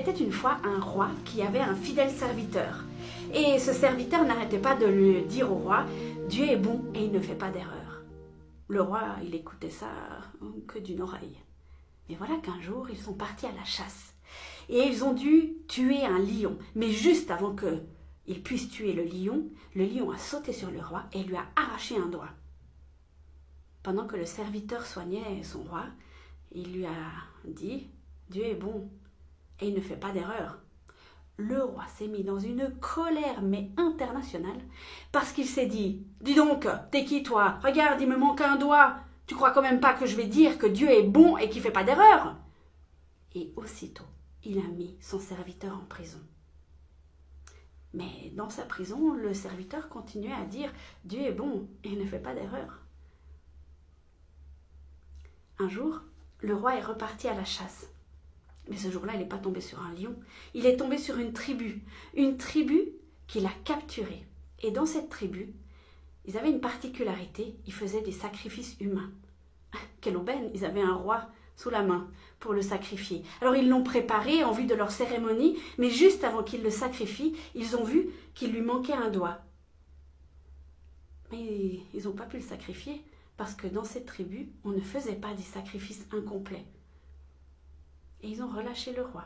était une fois un roi qui avait un fidèle serviteur. Et ce serviteur n'arrêtait pas de lui dire au roi, Dieu est bon et il ne fait pas d'erreur. Le roi, il écoutait ça que d'une oreille. Mais voilà qu'un jour, ils sont partis à la chasse. Et ils ont dû tuer un lion. Mais juste avant qu'ils puissent tuer le lion a sauté sur le roi et lui a arraché un doigt. Pendant que le serviteur soignait son roi, il lui a dit « Dieu est bon et il ne fait pas d'erreur ». Le roi s'est mis dans une colère mais internationale parce qu'il s'est dit « Dis donc, t'es qui toi? Regarde, il me manque un doigt. Tu crois quand même pas que je vais dire que Dieu est bon et qu'il ne fait pas d'erreur ?» Et aussitôt, il a mis son serviteur en prison. Mais dans sa prison, le serviteur continuait à dire « Dieu est bon et il ne fait pas d'erreur ». Un jour, le roi est reparti à la chasse. Mais ce jour-là, il n'est pas tombé sur un lion. Il est tombé sur une tribu qu'il a capturée. Et dans cette tribu, ils avaient une particularité, ils faisaient des sacrifices humains. Quelle aubaine, ils avaient un roi sous la main pour le sacrifier. Alors ils l'ont préparé en vue de leur cérémonie, mais juste avant qu'ils le sacrifient, ils ont vu qu'il lui manquait un doigt. Mais ils n'ont pas pu le sacrifier, parce que dans cette tribu, on ne faisait pas des sacrifices incomplets. Et ils ont relâché le roi.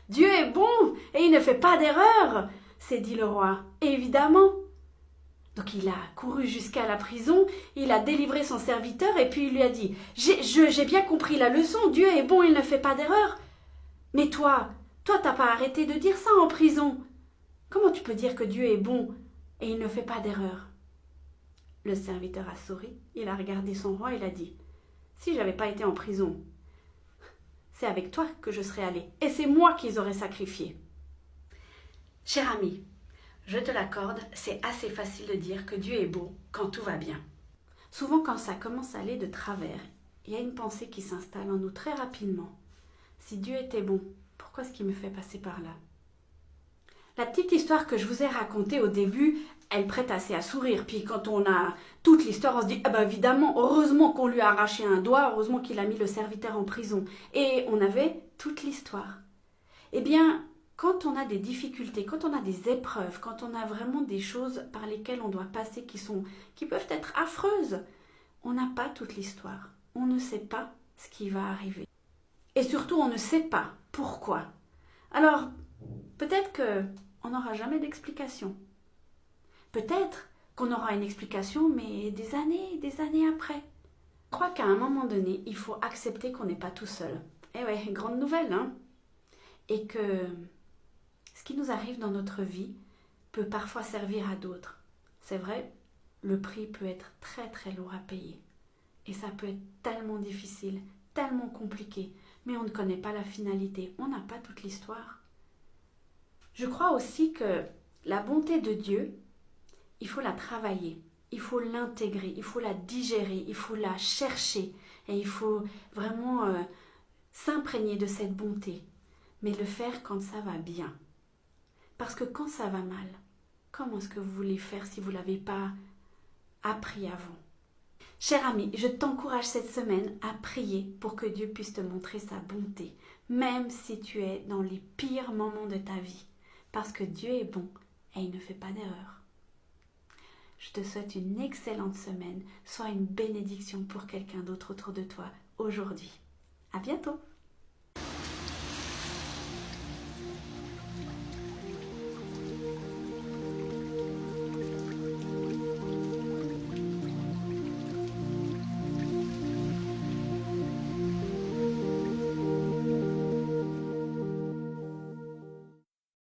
Dieu est bon et il ne fait pas d'erreur, s'est dit le roi. Évidemment. Donc il a couru jusqu'à la prison, il a délivré son serviteur et puis il lui a dit « J'ai bien compris la leçon, Dieu est bon, il ne fait pas d'erreur. Mais toi, t'as pas arrêté de dire ça en prison. Comment tu peux dire que Dieu est bon et il ne fait pas d'erreur ?» Le serviteur a souri, il a regardé son roi et il a dit « Si j'avais pas été en prison, c'est avec toi que je serais allé et c'est moi qu'ils auraient sacrifié. » Cher ami, je te l'accorde, c'est assez facile de dire que Dieu est beau quand tout va bien. Souvent quand ça commence à aller de travers, il y a une pensée qui s'installe en nous très rapidement. Si Dieu était bon, pourquoi est-ce qu'il me fait passer par là? La petite histoire que je vous ai racontée au début, elle prête assez à sourire. Puis quand on a toute l'histoire, on se dit « Ah ben évidemment, heureusement qu'on lui a arraché un doigt, heureusement qu'il a mis le serviteur en prison. » Et on avait toute l'histoire. Eh bien, quand on a des difficultés, quand on a des épreuves, quand on a vraiment des choses par lesquelles on doit passer qui peuvent être affreuses, on n'a pas toute l'histoire. On ne sait pas ce qui va arriver. Et surtout, on ne sait pas pourquoi. Alors, peut-être qu'on n'aura jamais d'explication. Peut-être qu'on aura une explication, mais des années après. Je crois qu'à un moment donné, il faut accepter qu'on n'est pas tout seul. Eh ouais, grande nouvelle, hein? Et que ce qui nous arrive dans notre vie peut parfois servir à d'autres. C'est vrai, le prix peut être très très lourd à payer. Et ça peut être tellement difficile, tellement compliqué, mais on ne connaît pas la finalité, on n'a pas toute l'histoire. Je crois aussi que la bonté de Dieu, il faut la travailler, il faut l'intégrer, il faut la digérer, il faut la chercher et il faut vraiment s'imprégner de cette bonté, mais le faire quand ça va bien. Parce que quand ça va mal, comment est-ce que vous voulez faire si vous ne l'avez pas appris avant? Cher ami, je t'encourage cette semaine à prier pour que Dieu puisse te montrer sa bonté, même si tu es dans les pires moments de ta vie, parce que Dieu est bon et il ne fait pas d'erreur. Je te souhaite une excellente semaine. Sois une bénédiction pour quelqu'un d'autre autour de toi aujourd'hui. À bientôt!